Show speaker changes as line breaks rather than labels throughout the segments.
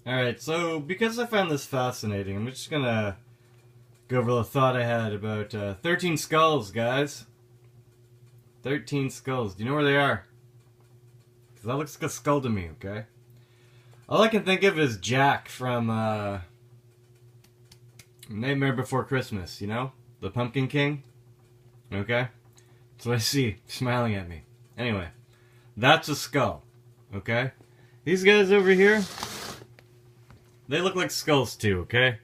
Alright, so because I found this fascinating, I'm just gonna go over the thought I had about 13 skulls, guys. 13 skulls. Do you know where they are? Because that looks like a skull to me, okay? All I can think of is Jack from Nightmare Before Christmas, you know? The Pumpkin King? Okay? That's what I see, smiling at me. Anyway, that's a skull, okay? These guys over here, they look like skulls too, okay?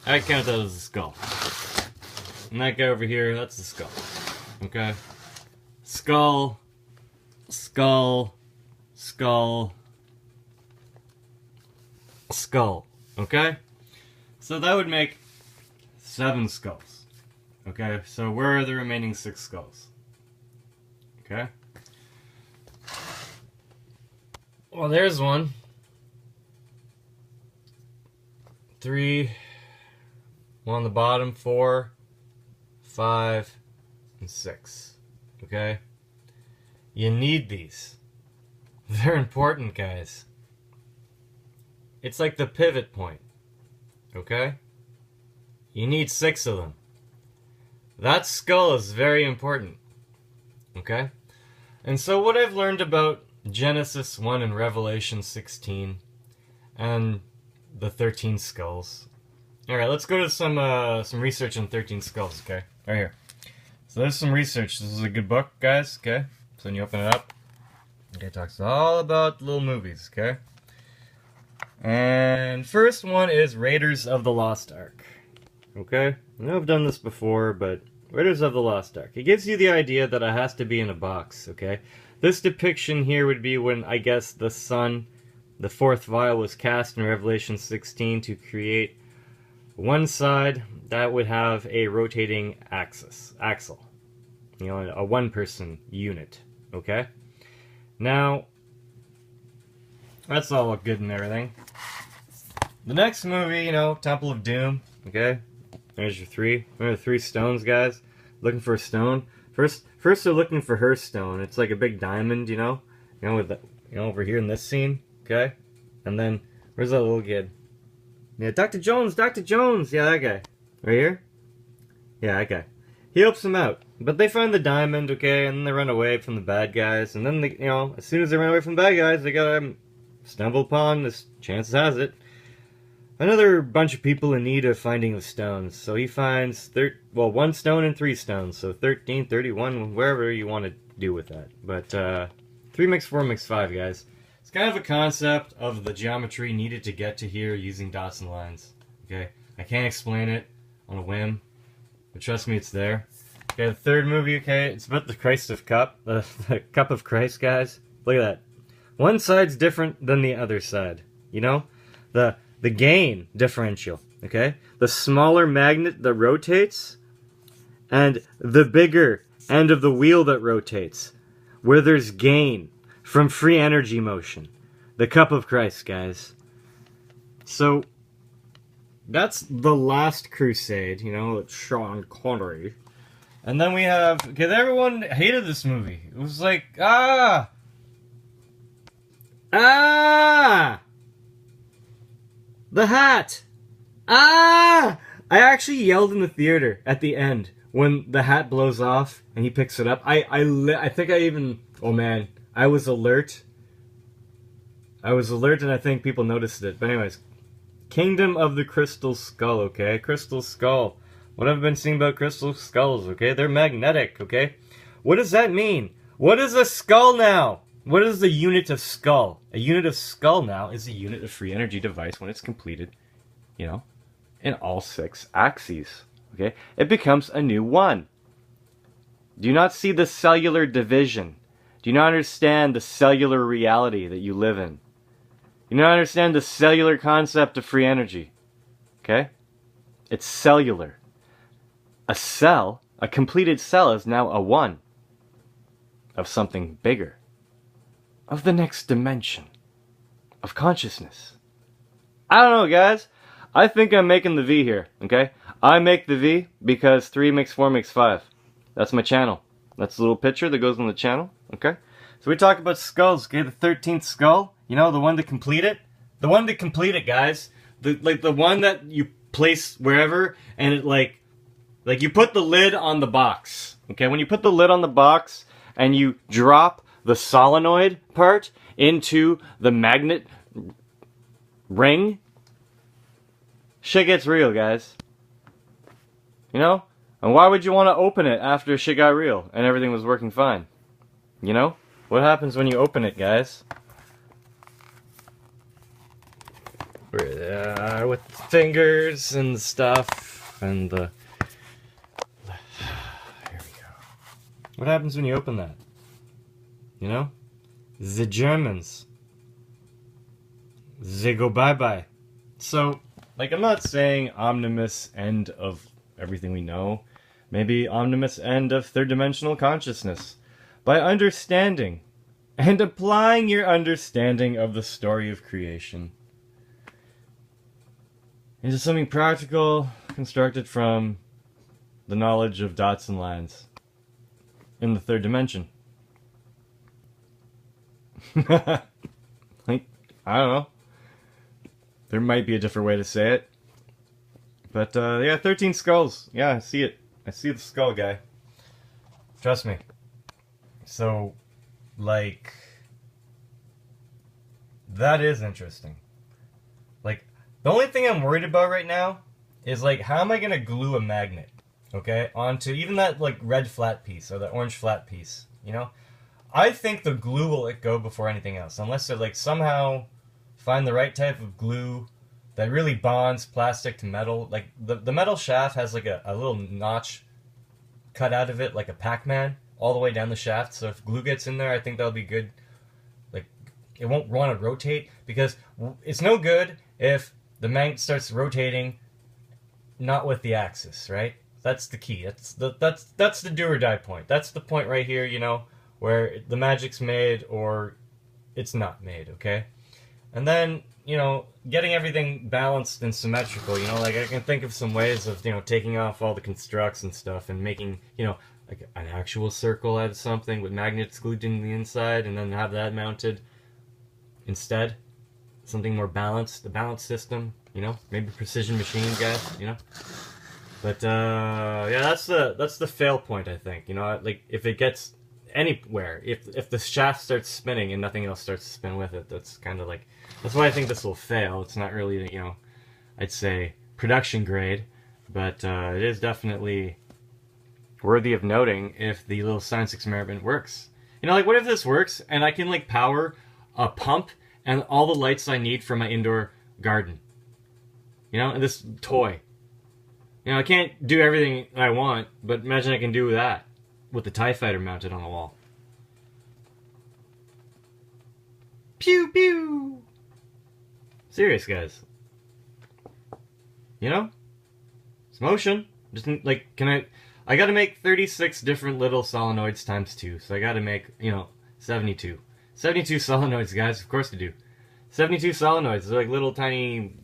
I count that as a skull. And that guy over here, that's a skull. Okay? Skull, skull, skull, skull. Okay? So that would make 7 skulls. Okay? So where are the remaining 6 skulls? Okay? Well, there's one. 3, one on the bottom, 4, 5, and 6. Okay? You need these. They're important, guys. It's like the pivot point. Okay? You need 6 of them. That skull is very important. Okay? And so what I've learned about Genesis 1 and Revelation 16 and the 13 skulls. Alright, let's go to some research on 13 skulls, okay? Right here. So there's some research. This is a good book, guys, okay? So when you open it up, okay, it talks all about little movies, okay? And first one is Raiders of the Lost Ark. Okay? I know I've done this before, but Raiders of the Lost Ark. It gives you the idea that it has to be in a box, okay? This depiction here would be when, I guess, the sun, the 4th vial, was cast in Revelation 16 to create one side that would have a rotating axle. You know, a one-person unit, okay? Now, that's all good and everything. The next movie, you know, Temple of Doom, okay? There's your 3. Remember the 3 stones, guys? Looking for a stone. First they're looking for her stone. It's like a big diamond, you know, with the, over here in this scene, okay? And then where's that little kid? Yeah, Dr. Jones, yeah, that guy, right here. Yeah, that guy. He helps them out, but they find the diamond, okay, and then they run away from the bad guys. And then they, as soon as they run away from the bad guys, they gotta stumble upon this. Chances has it, another bunch of people in need of finding the stones. So he finds 1 stone and 3 stones. So 13, 31, wherever you want to do with that. But 3 makes 4 makes 5, guys. It's kind of a concept of the geometry needed to get to here using dots and lines. Okay, I can't explain it on a whim, but trust me, it's there. Okay, the 3rd movie. Okay, it's about the Christ of Cup, the Cup of Christ, guys. Look at that. One side's different than the other side. You know, the gain differential, okay? The smaller magnet that rotates, and the bigger end of the wheel that rotates, where there's gain from free energy motion. The Cup of Christ, guys. So, that's The Last Crusade, it's Sean Connery. And then we have, okay, everyone hated this movie. It was like, the hat! I actually yelled in the theater at the end when the hat blows off and he picks it up. I think I even, oh man, I was alert. And I think people noticed it. But anyways, Kingdom of the Crystal Skull, okay? Crystal Skull. What have I been seeing about crystal skulls, okay? They're magnetic, okay? What does that mean? What is a skull now? What is the unit of skull? A unit of skull now is a unit of free energy device when it's completed, in all 6 axes, okay? It becomes a new one. Do you not see the cellular division? Do you not understand the cellular reality that you live in? Do you not understand the cellular concept of free energy? Okay? It's cellular. A cell, a completed cell, is now a one of something bigger, of the next dimension, of consciousness. I don't know, guys. I think I'm making the V here, okay? I make the V because 3 makes 4 makes 5. That's my channel. That's the little picture that goes on the channel, okay? So we talk about skulls, okay? The 13th skull, the one to complete it? The one to complete it, guys. The one that you place wherever, and it like you put the lid on the box. Okay, when you put the lid on the box and you drop the solenoid part into the magnet ring, shit gets real, guys. You know? And why would you want to open it after shit got real and everything was working fine? You know? What happens when you open it, guys? With the fingers and stuff and the... Here we go. What happens when you open that? You know? The Germans. They go bye-bye. So, like, I'm not saying Omnimus end of everything we know. Maybe Omnimus end of third-dimensional consciousness. By understanding and applying your understanding of the story of creation into something practical, constructed from the knowledge of dots and lines in the third dimension. Like, I don't know. There might be a different way to say it. But, yeah, 13 skulls. Yeah, I see it. I see the skull guy. Trust me. So, like, that is interesting. Like, the only thing I'm worried about right now is, like, how am I going to glue a magnet, okay, onto even that, like, red flat piece or the orange flat piece, you know? I think the glue will let go before anything else, unless they, like, somehow find the right type of glue that really bonds plastic to metal. Like, the metal shaft has, like, a little notch cut out of it, like a Pac-Man, all the way down the shaft. So if glue gets in there, I think that'll be good. Like, it won't want to rotate, because it's no good if the magnet starts rotating not with the axis, right? That's the key. That's the do or die point. That's the point right here, you know, where the magic's made or it's not made, okay? And then, you know, getting everything balanced and symmetrical, you know, like I can think of some ways of, you know, taking off all the constructs and stuff and making, you know, like an actual circle out of something with magnets glued in the inside, and then have that mounted instead. Something more balanced, a balanced system, you know, maybe precision machines, guys, you know. But yeah, that's the fail point, I think. You know, like if it gets anywhere, if the shaft starts spinning and nothing else starts to spin with it, that's kind of like, that's why I think this will fail. It's not really, you know, I'd say production grade, but it is definitely worthy of noting if the little science experiment works. You know, like, what if this works and I can, like, power a pump and all the lights I need for my indoor garden? You know, and this toy. You know, I can't do everything I want, but imagine I can do that with the TIE Fighter mounted on the wall. Pew pew! Serious, guys. You know? It's motion. Just, like, I gotta make 36 different little solenoids times 2, so I gotta make, you know, 72. 72 solenoids, guys, of course I do. 72 solenoids, they're like little tiny,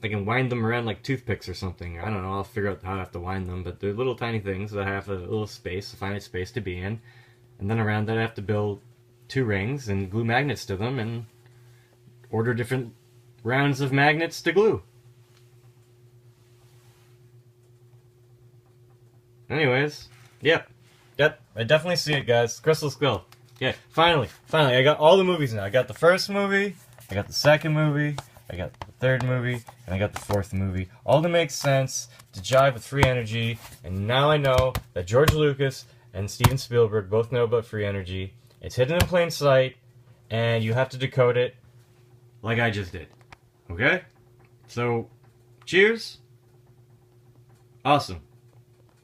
I can wind them around like toothpicks or something. I don't know, I'll figure out how I have to wind them, but they're little tiny things that have a little space, a finite space to be in. And then around that I have to build 2 rings and glue magnets to them and order different rounds of magnets to glue. Anyways, yep, I definitely see it, guys. Crystal Skull. Yeah, finally, I got all the movies now. I got the first movie, I got the second movie, I got the third movie, and I got the fourth movie. All to make sense, to jive with free energy, and now I know that George Lucas and Steven Spielberg both know about free energy. It's hidden in plain sight, and you have to decode it like I just did. Okay? So, cheers. Awesome.